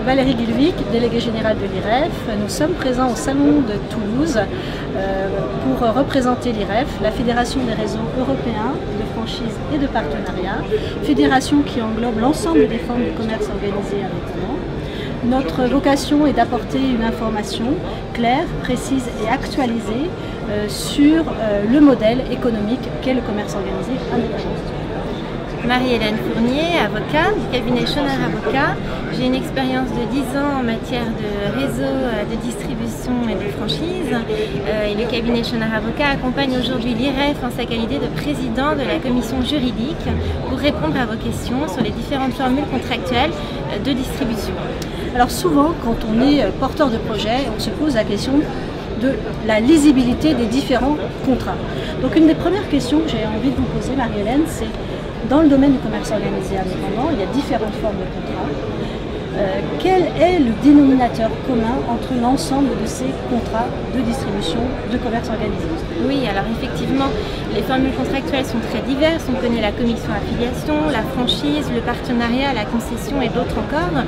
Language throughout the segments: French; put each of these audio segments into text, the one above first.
Valérie Guilvic, déléguée générale de l'IREF. Nous sommes présents au Salon de Toulouse pour représenter l'IREF, la Fédération des réseaux européens de franchise et de partenariat, fédération qui englobe l'ensemble des formes de commerce organisé indépendant. Notre vocation est d'apporter une information claire, précise et actualisée sur le modèle économique qu'est le commerce organisé indépendant. Marie-Hélène Fournier, avocat du cabinet Schonard Avocat. J'ai une expérience de 10 ans en matière de réseau de distribution et de franchise. Et le cabinet Schonard Avocat accompagne aujourd'hui l'IREF en sa qualité de président de la commission juridique pour répondre à vos questions sur les différentes formules contractuelles de distribution. Alors souvent, quand on est porteur de projet, on se pose la question de la lisibilité des différents contrats. Donc une des premières questions que j'ai envie de vous poser, Marie-Hélène, c'est dans le domaine du commerce organisé indépendant, il y a différentes formes de contrats. Quel est le dénominateur commun entre l'ensemble de ces contrats de distribution de commerce organisé? Oui, alors effectivement, les formules contractuelles sont très diverses. On connaît la commission affiliation, la franchise, le partenariat, la concession et d'autres encore.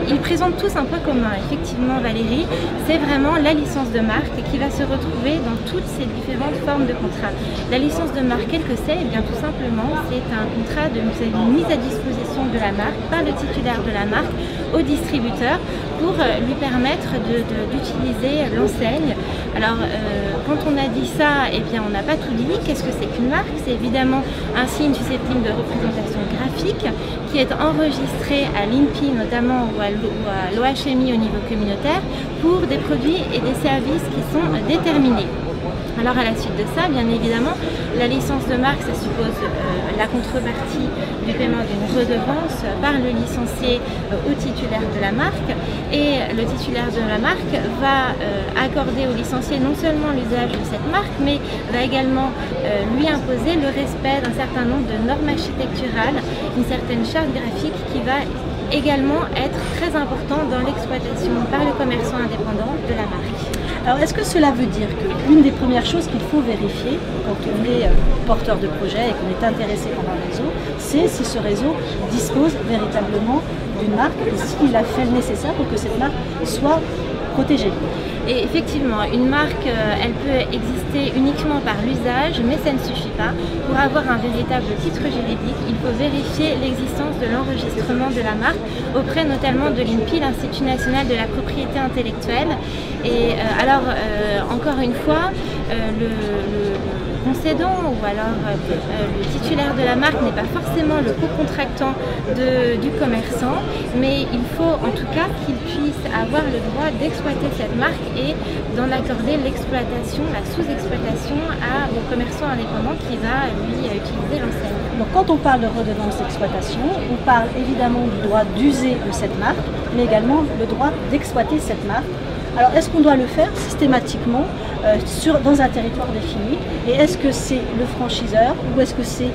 Ils présentent tous un point commun, effectivement Valérie, c'est vraiment la licence de marque qui va se retrouver dans toutes ces différentes formes de contrats. La licence de marque, quelle que c'est? Eh bien tout simplement, c'est un contrat de mise à disposition de la marque par le titulaire de la marque au distributeur pour lui permettre d'utiliser l'enseigne. Alors quand on a dit ça, eh bien on n'a pas tout dit. Qu'est-ce que c'est qu'une marque? C'est évidemment un signe susceptible de représentation graphique qui est enregistré à l'INPI notamment ou à l'OHMI au niveau communautaire pour des produits et des services qui sont déterminés. Alors à la suite de ça, bien évidemment, la licence de marque, ça suppose la contrepartie du paiement d'une redevance par le licencié au titulaire de la marque. Et le titulaire de la marque va accorder au licencié non seulement l'usage de cette marque, mais va également lui imposer le respect d'un certain nombre de normes architecturales, une certaine charte graphique qui va également être très important dans l'exploitation par le commerçant indépendant de la marque. Alors est-ce que cela veut dire qu'une des premières choses qu'il faut vérifier quand on est porteur de projet et qu'on est intéressé par un réseau, c'est si ce réseau dispose véritablement d'une marque et s'il a fait le nécessaire pour que cette marque soit protégée? Et effectivement, une marque, elle peut exister uniquement par l'usage, mais ça ne suffit pas. Pour avoir un véritable titre juridique, il faut vérifier l'existence de l'enregistrement de la marque auprès notamment de l'INPI, l'Institut national de la propriété intellectuelle. Et alors, encore une fois, le concédant ou alors le titulaire de la marque n'est pas forcément le co-contractant du commerçant, mais il faut en tout cas qu'il puisse avoir le droit d'exploiter cette marque et d'en accorder l'exploitation, la sous-exploitation au commerçant indépendant qui va lui utiliser l'enseigne. Donc quand on parle de redevance d'exploitation, on parle évidemment du droit d'user de cette marque, mais également le droit d'exploiter cette marque. Alors est-ce qu'on doit le faire systématiquement dans un territoire défini? Et est-ce que c'est le franchiseur ou est-ce que c'est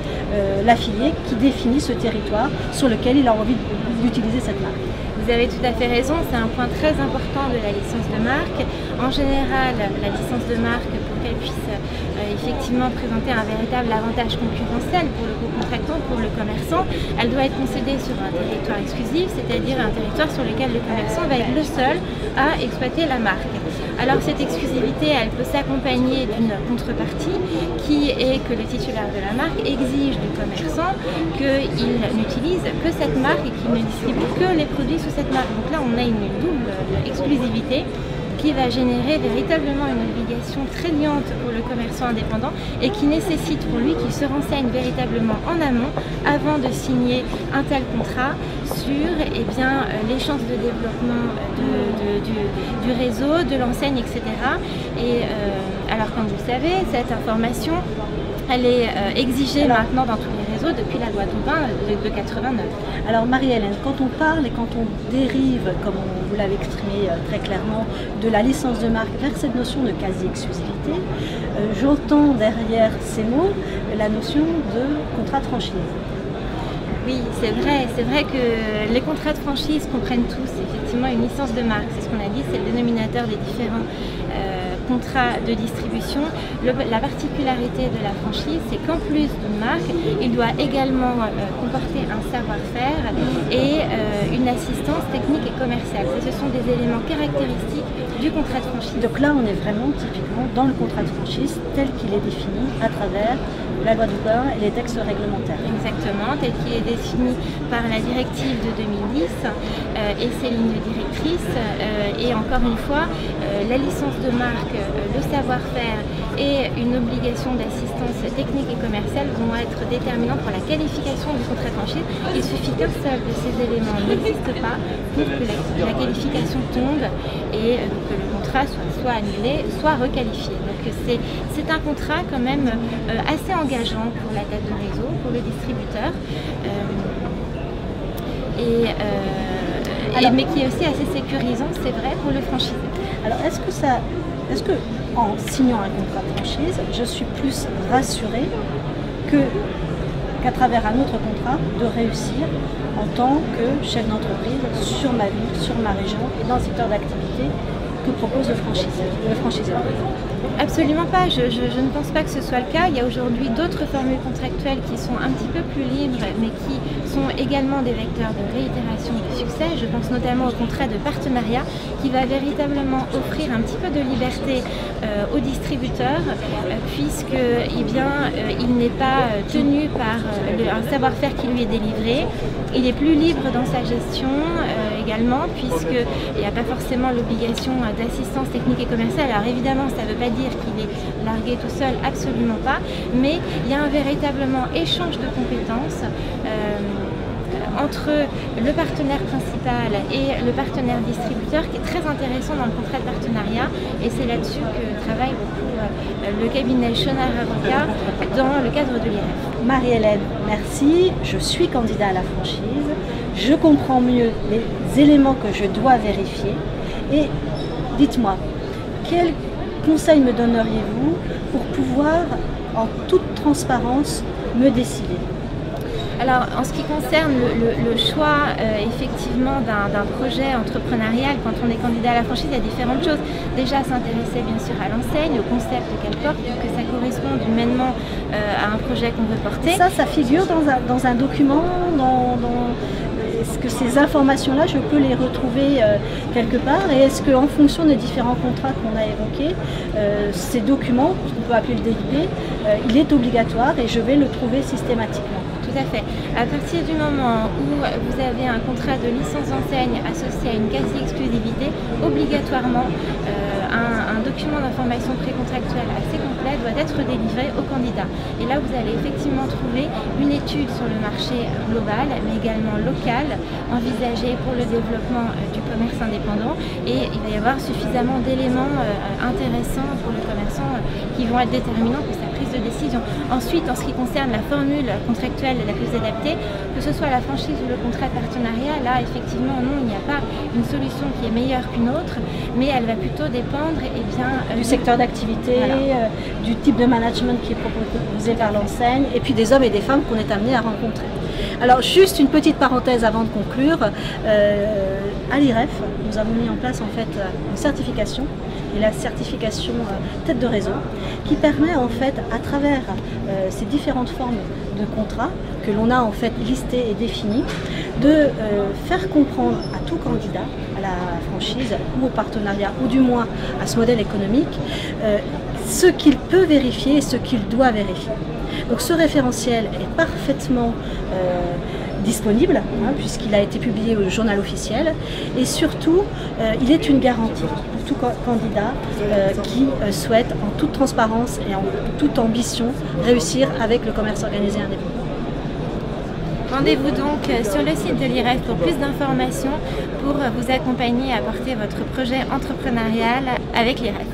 l'affilié qui définit ce territoire sur lequel il a envie d'utiliser cette marque? Vous avez tout à fait raison, c'est un point très important de la licence de marque. En général, la licence de marque, pour qu'elle puisse effectivement présenter un véritable avantage concurrentiel pour le co-contractant, pour le commerçant, elle doit être concédée sur un territoire exclusif, c'est-à-dire un territoire sur lequel le commerçant va être le seul à exploiter la marque. Alors cette exclusivité, elle peut s'accompagner d'une contrepartie qui est que le titulaire de la marque exige du commerçant qu'il n'utilise que cette marque et qu'il ne distribue que les produits sous cette marque. Donc là, on a une double exclusivité qui va générer véritablement une obligation très liante pour le commerçant indépendant et qui nécessite pour lui qu'il se renseigne véritablement en amont avant de signer un tel contrat sur les chances de développement du réseau, de l'enseigne, etc. Et alors comme vous le savez, cette information elle est exigée maintenant dans tous les réseaux depuis la loi Doubin de 89. Alors Marie-Hélène, quand on parle et quand on dérive, comme vous l'avez exprimé très clairement, de la licence de marque vers cette notion de quasi-exclusivité, j'entends derrière ces mots la notion de contrat de franchise. Oui, c'est vrai que les contrats de franchise comprennent tous effectivement une licence de marque. C'est ce qu'on a dit, c'est le dénominateur des différents contrat de distribution, la particularité de la franchise, c'est qu'en plus d'une marque, il doit également comporter un savoir-faire et une assistance technique et commerciale. Ce sont des éléments caractéristiques du contrat de franchise. Donc là, on est vraiment typiquement dans le contrat de franchise tel qu'il est défini à travers la loi Dubin et les textes réglementaires. Exactement, tel qu'il est défini par la directive de 2010 et ses lignes directrices. Et encore une fois, la licence de marque, le savoir-faire et une obligation d'assistance technique et commerciale vont être déterminants pour la qualification du contrat de franchise. Il suffit qu'un seul de ces éléments n'existe pas pour que la qualification tombe et que le contrat soit annulé, soit requalifié. Donc c'est un contrat quand même assez engageant pour la tête de réseau, pour le distributeur, mais qui est aussi assez sécurisant, c'est vrai, pour le franchisé. Alors est-ce que en signant un contrat de franchise, je suis plus rassurée qu'à travers un autre contrat de réussir en tant que chef d'entreprise sur ma ville, sur ma région et dans le secteur d'activité que propose le franchiseur? Absolument pas, je ne pense pas que ce soit le cas. Il y a aujourd'hui d'autres formules contractuelles qui sont un petit peu plus libres, mais qui sont également des vecteurs de réitération et de succès. Je pense notamment au contrat de partenariat qui va véritablement offrir un petit peu de liberté aux distributeurs, puisque il n'est pas tenu par un savoir-faire qui lui est délivré. Il est plus libre dans sa gestion également, puisqu'il n'y a pas forcément l'obligation d'assistance technique et commerciale. Alors évidemment, ça ne veut pas dire qu'il est largué tout seul, absolument pas, mais il y a un véritablement échange de compétences entre le partenaire principal et le partenaire distributeur qui est très intéressant dans le contrat de partenariat, et c'est là-dessus que travaille beaucoup le cabinet Chenard Avocat dans le cadre de l'IREF. Marie-Hélène, merci. Je suis candidat à la franchise. Je comprends mieux les éléments que je dois vérifier. Et dites-moi, quel conseil me donneriez-vous pour pouvoir, en toute transparence, me décider? Alors, en ce qui concerne le choix effectivement d'un projet entrepreneurial, quand on est candidat à la franchise, il y a différentes choses. Déjà, s'intéresser bien sûr à l'enseigne, au concept qu'elle porte, pour que ça corresponde humainement à un projet qu'on veut porter. Ça figure dans un document, est-ce que ces informations-là, je peux les retrouver quelque part? Et est-ce qu'en fonction des différents contrats qu'on a évoqués, ces documents, qu'on peut appeler le DIP, il est obligatoire et je vais le trouver systématiquement? Tout à fait. À partir du moment où vous avez un contrat de licence d'enseigne associé à une quasi-exclusivité, obligatoirement, un document d'information précontractuelle assez complet doit être délivré au candidat. Et là, vous allez effectivement trouver une étude sur le marché global, mais également local, envisagée pour le développement du commerce indépendant. Et il va y avoir suffisamment d'éléments intéressants pour le commerçant qui vont être déterminants pour sa prise de décision. Ensuite, en ce qui concerne la formule contractuelle la plus adaptée, que ce soit la franchise ou le contrat de partenariat, là, effectivement, non, il n'y a pas une solution qui est meilleure qu'une autre, mais elle va plutôt dépendre du secteur d'activité, voilà, du type de management qui est proposé par l'enseigne, et puis des hommes et des femmes qu'on est amené à rencontrer. Alors, juste une petite parenthèse avant de conclure. À l'IREF, nous avons mis en place en fait une certification, et la certification tête de réseau, qui permet en fait, à travers ces différentes formes de contrats que l'on a en fait listées et définies, de faire comprendre à tout candidat à la franchise ou au partenariat, ou du moins à ce modèle économique, ce qu'il peut vérifier et ce qu'il doit vérifier. Donc ce référentiel est parfaitement disponible, hein, puisqu'il a été publié au journal officiel, et surtout il est une garantie pour tout candidat qui souhaite en toute transparence et en toute ambition réussir avec le commerce organisé indépendant. Rendez-vous donc sur le site de l'IREF pour plus d'informations, pour vous accompagner à porter votre projet entrepreneurial avec l'IREF.